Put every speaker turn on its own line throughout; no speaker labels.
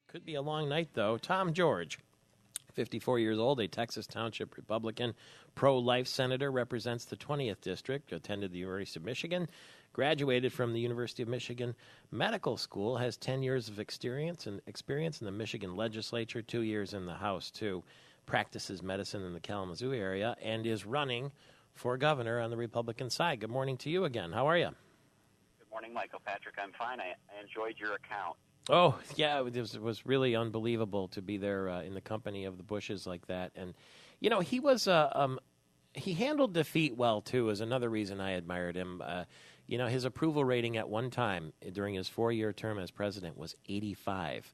Could be a long night, though. Tom George, 54 years old, a Texas Township Republican, pro-life senator, represents the 20th District, attended the University of Michigan, graduated from the University of Michigan Medical School, has 10 years of experience in the Michigan legislature, 2 years in the House, too, practices medicine in the Kalamazoo area, and is running for governor on the Republican side. Good morning to you again. How are you?
Good morning, Michael Patrick. I'm fine. I enjoyed your account.
Oh, yeah, it was really unbelievable to be there in the company of the Bushes like that. And, you know, he handled defeat well, too, is another reason I admired him. His approval rating at one time during his 4-year term as president was 85.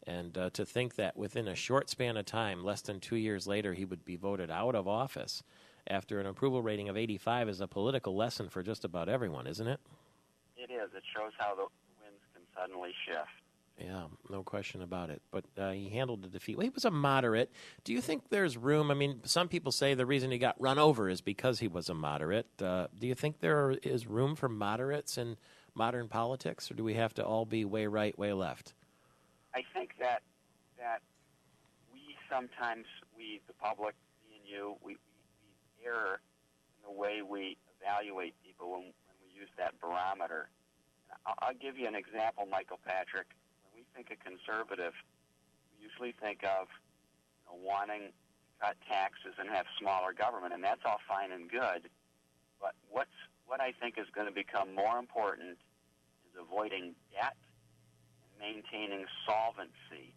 And to think that within a short span of time, less than 2 years later, he would be voted out of office after an approval rating of 85 is a political lesson for just about everyone, isn't it?
It is. It shows how the winds can suddenly shift.
Yeah, no question about it. But he handled the defeat. Well, he was a moderate. Do you think there's room? I mean, some people say the reason he got run over is because he was a moderate. Do you think there is room for moderates in modern politics, or do we have to all be way right, way left?
I think that we sometimes, the public, me and you, we err in the way we evaluate people when we use that barometer. I'll give you an example, Michael Patrick. When we think of conservative, we usually think of wanting to cut taxes and have smaller government, and that's all fine and good. But what I think is going to become more important is avoiding debt and maintaining solvency.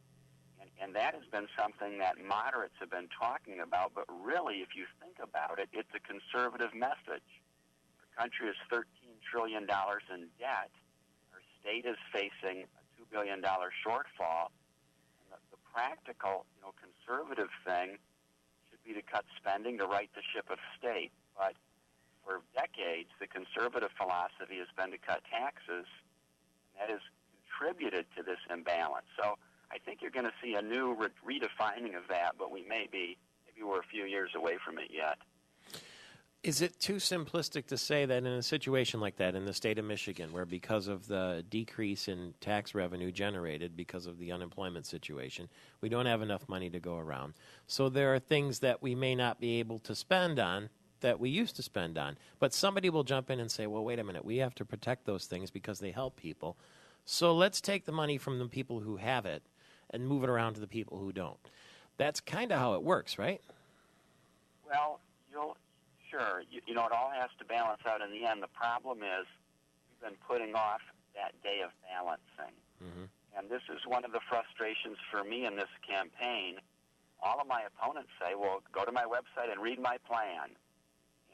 And that has been something that moderates have been talking about, but really, if you think about it, it's a conservative message. Our country is $13 trillion in debt. Our state is facing a $2 billion shortfall. And the practical, conservative thing should be to cut spending to right the ship of state. But for decades, the conservative philosophy has been to cut taxes, and that has contributed to this imbalance. So I think you're going to see a new redefining of that, but maybe we're a few years away from it yet.
Is it too simplistic to say that in a situation like that in the state of Michigan, where because of the decrease in tax revenue generated because of the unemployment situation, we don't have enough money to go around? So there are things that we may not be able to spend on that we used to spend on. But somebody will jump in and say, well, wait a minute, we have to protect those things because they help people. So let's take the money from the people who have it and move it around to the people who don't. That's kind of how it works, right?
Well, sure. It all has to balance out in the end. The problem is we've been putting off that day of balancing. Mm-hmm. And this is one of the frustrations for me in this campaign. All of my opponents say, well, go to my website and read my plan.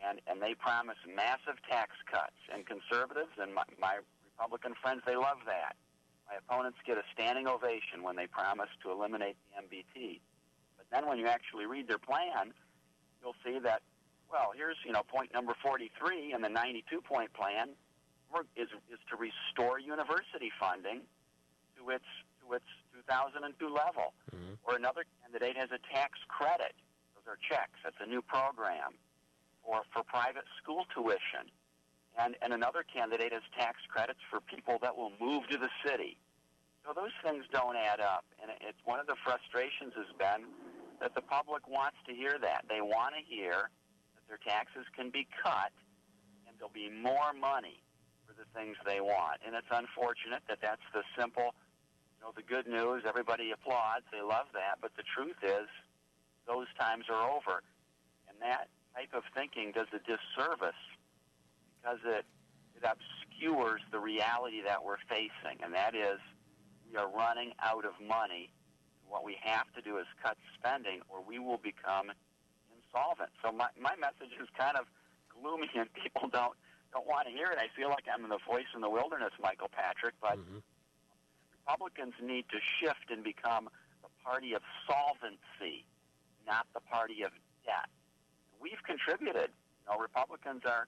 And they promise massive tax cuts. And conservatives and my Republican friends, they love that. My opponents get a standing ovation when they promise to eliminate the MBT. But then when you actually read their plan, you'll see that, well, here's, point number 43 in the 92-point plan is to restore university funding to its 2002 level. Mm-hmm. Or another candidate has a tax credit. Those are checks. That's a new program. Or for private school tuition. And another candidate has tax credits for people that will move to the city. So those things don't add up. And it's one of the frustrations has been that the public wants to hear that. They want to hear that their taxes can be cut and there'll be more money for the things they want. And it's unfortunate that that's the simple, the good news. Everybody applauds. They love that. But the truth is those times are over. And that type of thinking does a disservice because it obscures the reality that we're facing, and that is we are running out of money. What we have to do is cut spending or we will become insolvent. So my message is kind of gloomy and people don't want to hear it. I feel like I'm the voice in the wilderness, Michael Patrick, but Republicans need to shift and become the party of solvency, not the party of debt. We've contributed. Republicans are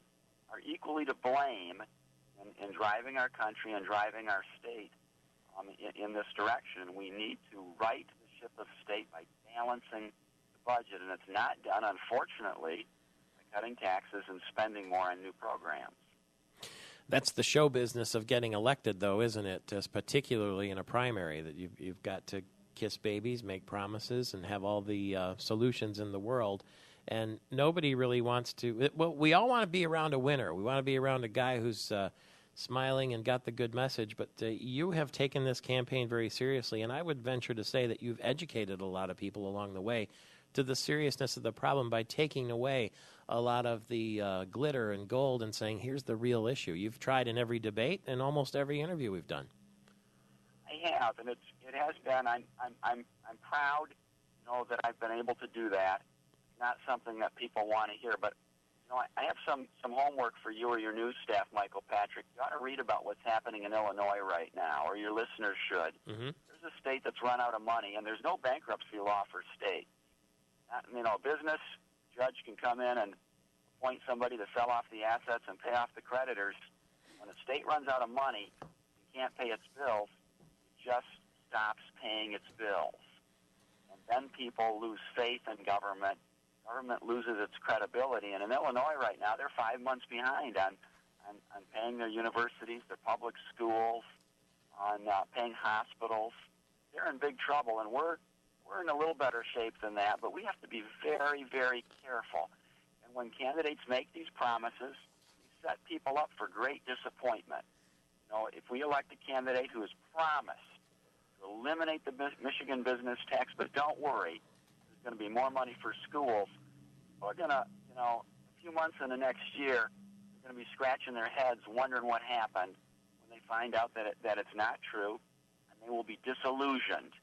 equally to blame in driving our country and driving our state in this direction. We need to right the ship of state by balancing the budget, and it's not done, unfortunately, by cutting taxes and spending more on new programs.
That's the show business of getting elected, though, isn't it? Particularly in a primary, that you've got to kiss babies, make promises, and have all the solutions in the world. And nobody really wants to. Well, we all want to be around a winner. We want to be around a guy who's smiling and got the good message. But you have taken this campaign very seriously, and I would venture to say that you've educated a lot of people along the way to the seriousness of the problem by taking away a lot of the glitter and gold and saying, here's the real issue. You've tried in every debate and almost every interview we've done.
I have, and it has been. I'm proud, that I've been able to do that. Not something that people want to hear, but I have some homework for you or your news staff, Michael Patrick. You ought to read about what's happening in Illinois right now, or your listeners should.
Mm-hmm.
There's a state that's run out of money, and there's no bankruptcy law for state. Business judge can come in and appoint somebody to sell off the assets and pay off the creditors. When a state runs out of money and can't pay its bills, it just stops paying its bills. And then people lose faith in government. Government loses its credibility. And in Illinois right now, they're 5 months behind on paying their universities, their public schools, on paying hospitals. They're in big trouble, and we're in a little better shape than that, but we have to be very, very careful. And when candidates make these promises, we set people up for great disappointment. If we elect a candidate who has promised to eliminate the Michigan business tax, but don't worry, there's going to be more money for schools, we're going to, a few months in the next year, they're going to be scratching their heads wondering what happened when they find out that it's not true, and they will be disillusioned.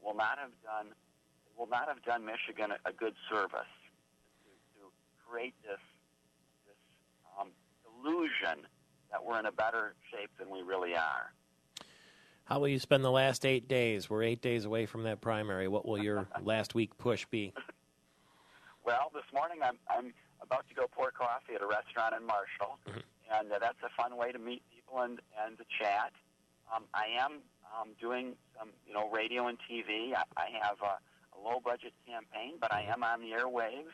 Will not have done Michigan a good service to create this illusion that we're in a better shape than we really are.
How will you spend the last 8 days? We're 8 days away from that primary. What will your last week push be?
Well, this morning I'm about to go pour coffee at a restaurant in Marshall, and that's a fun way to meet people and to chat. I am doing some, radio and TV. I have a low-budget campaign, but I am on the airwaves,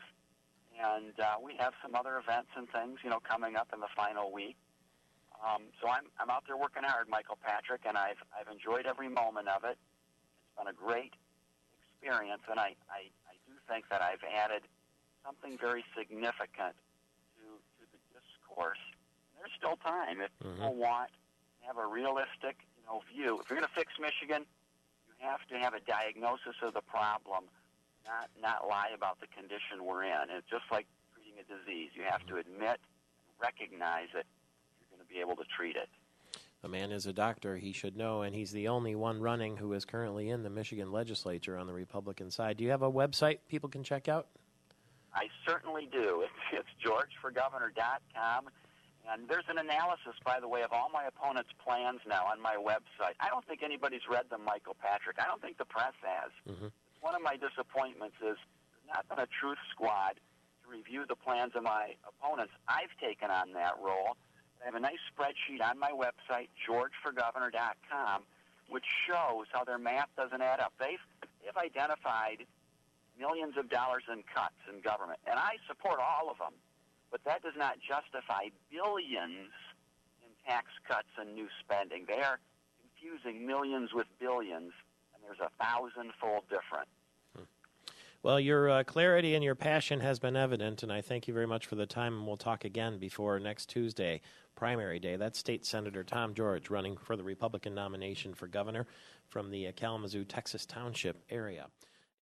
and we have some other events and things, coming up in the final week. So I'm out there working hard, Michael Patrick, and I've enjoyed every moment of it. It's been a great experience, and I do think that I've added something very significant to the discourse. And there's still time if people want to have a realistic view. If you're going to fix Michigan, you have to have a diagnosis of the problem, not lie about the condition we're in. It's just like treating a disease. You have to admit and recognize it if you're going to be able to treat it.
The man is a doctor. He should know, and he's the only one running who is currently in the Michigan legislature on the Republican side. Do you have a website people can check out?
I certainly do. It's georgeforgovernor.com. And there's an analysis, by the way, of all my opponents' plans now on my website. I don't think anybody's read them, Michael Patrick. I don't think the press has.
Mm-hmm.
One of my disappointments is there's not been a truth squad to review the plans of my opponents. I've taken on that role. I have a nice spreadsheet on my website, georgeforgovernor.com, which shows how their math doesn't add up. They've identified millions of dollars in cuts in government, and I support all of them. But that does not justify billions in tax cuts and new spending. They are confusing millions with billions, and there's 1,000-fold difference.
Well, your clarity and your passion has been evident, and I thank you very much for the time, and we'll talk again before next Tuesday, primary day. That's State Senator Tom George running for the Republican nomination for governor from the Kalamazoo, Texas Township area.